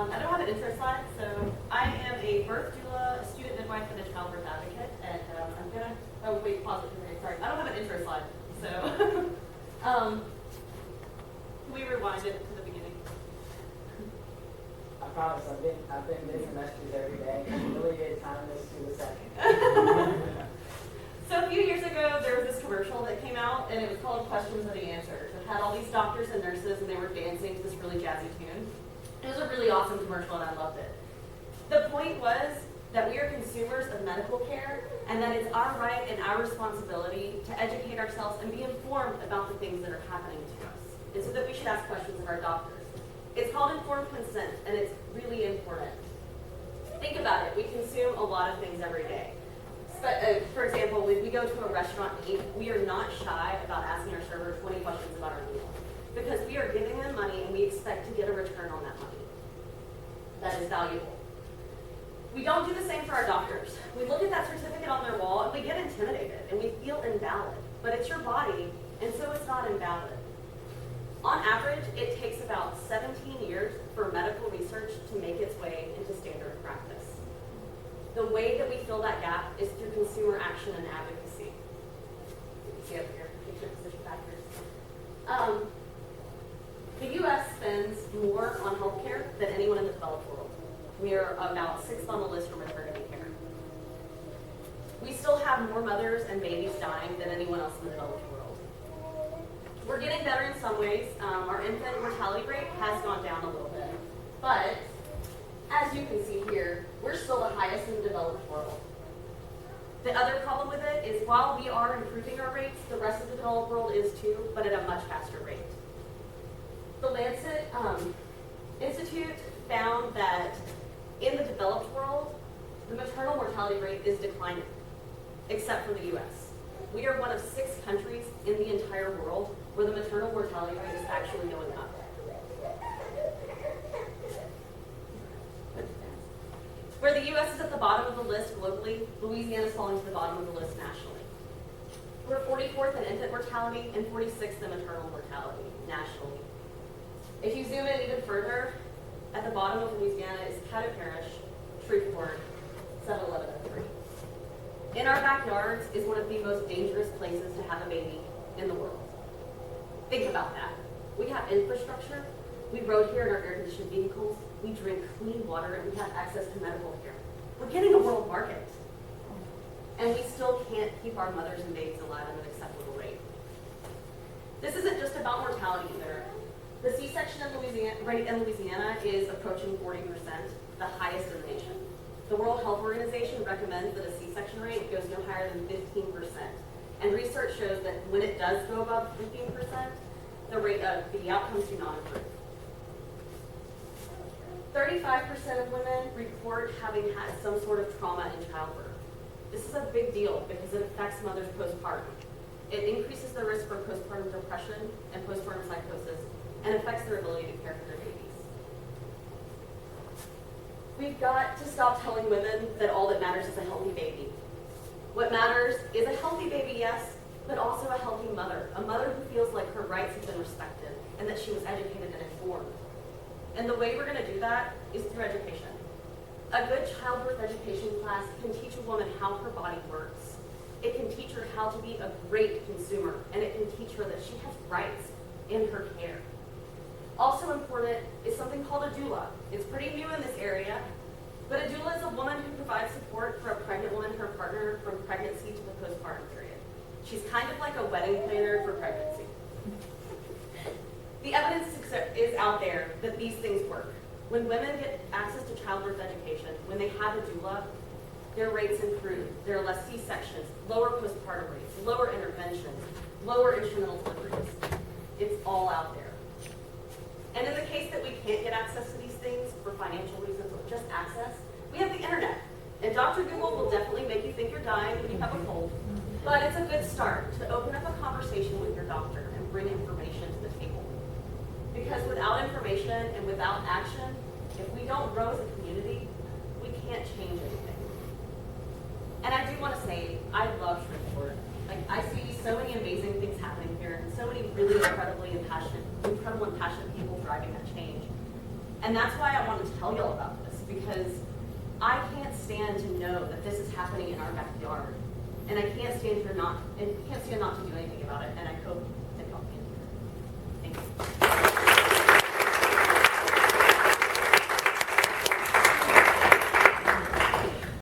I don't have an intro slide, so I am a birth doula, a student midwife, and a childbirth advocate. And I'm gonna, oh wait, pause it for me, sorry. I don't have an intro slide, so can we rewind it to the beginning? I promise, I've been missing messages every day. I really did time this to the second. So a few years ago, there was this commercial that came out, and it was called Questions and Answers. It had all these doctors and nurses, and they were dancing to this really jazzy tune. It was a really awesome commercial, and I loved it. The point was that we are consumers of medical care, and that it's our right and our responsibility to educate ourselves and be informed about the things that are happening to us, and so that we should ask questions of our doctors. It's called informed consent, and it's really important. Think about it. We consume a lot of things every day. For example, when we go to a restaurant and eat, we are not shy about asking our server 20 questions about our meal, because we are giving them money and we expect to get a return on that money. That is valuable. We don't do the same for our doctors. We look at that certificate on their wall and we get intimidated and we feel invalid, but it's your body, and so it's not invalid. On average, it takes about 17 years for medical research to make its way into standard practice. The way that we fill that gap is through consumer action and advocacy. You can see up here, picture position factors. The U.S. spends more on healthcare than anyone in the developed world. We are about 6th on the list for maternity care. We still have more mothers and babies dying than anyone else in the developed world. We're getting better in some ways. Our infant mortality rate has gone down a little bit, but as you can see here, we're still the highest in the developed world. The other problem with it is while we are improving our rates, the rest of the developed world is too, but at a much faster rate. The Lancet Institute found that in the developed world, the maternal mortality rate is declining, except for the US. We are one of 6 countries in the entire world where the maternal mortality rate is actually going up. Where the US is at the bottom of the list globally, Louisiana is falling to the bottom of the list nationally. We're 44th in infant mortality and 46th in maternal mortality nationally. If you zoom in even further, at the bottom of Louisiana is Caddo Parish, Shreveport, 71103. In our backyards is one of the most dangerous places to have a baby in the world. Think about that. We have infrastructure. We rode here in our air-conditioned vehicles. We drink clean water, and we have access to medical care. We're getting a world market. And we still can't keep our mothers and babies alive at an acceptable rate. This isn't just about mortality either. The C-section rate in Louisiana is approaching 40%, the highest in the nation. The World Health Organization recommends that a C-section rate goes no higher than 15%. And research shows that when it does go above 15%, the outcomes do not improve. 35% of women report having had some sort of trauma in childbirth. This is a big deal because it affects mothers postpartum. It increases the risk for postpartum depression and postpartum psychosis, and affects their ability to care for their babies. We've got to stop telling women that all that matters is a healthy baby. What matters is a healthy baby, yes, but also a healthy mother, a mother who feels like her rights have been respected and that she was educated and informed. And the way we're going to do that is through education. A good childbirth education class can teach a woman how her body works. It can teach her how to be a great consumer, and it can teach her that she has rights in her care. Also important is something called a doula. It's pretty new in this area, but a doula is a woman who provides support for a pregnant woman and her partner from pregnancy to the postpartum period. She's kind of like a wedding planner for pregnancy. The evidence is out there that these things work. When women get access to childbirth education, when they have a doula, their rates improve. There are less C-sections, lower postpartum rates, lower interventions, lower instrumental deliveries. It's all out there. And in the case that we can't get access to these things for financial reasons or just access, we have the internet. And Dr. Google will definitely make you think you're dying when you have a cold. But it's a good start to open up a conversation with your doctor and bring information to the table. Because without information and without action, if we don't grow as a community, we can't change anything. And I do want to say, I love Shreveport. Like, I see so many amazing things happening here, and so many really incredible and passionate people driving that change. And that's why I wanted to tell y'all about this, because I can't stand to know that this is happening in our backyard. And I can't stand not to do anything about it. And I hope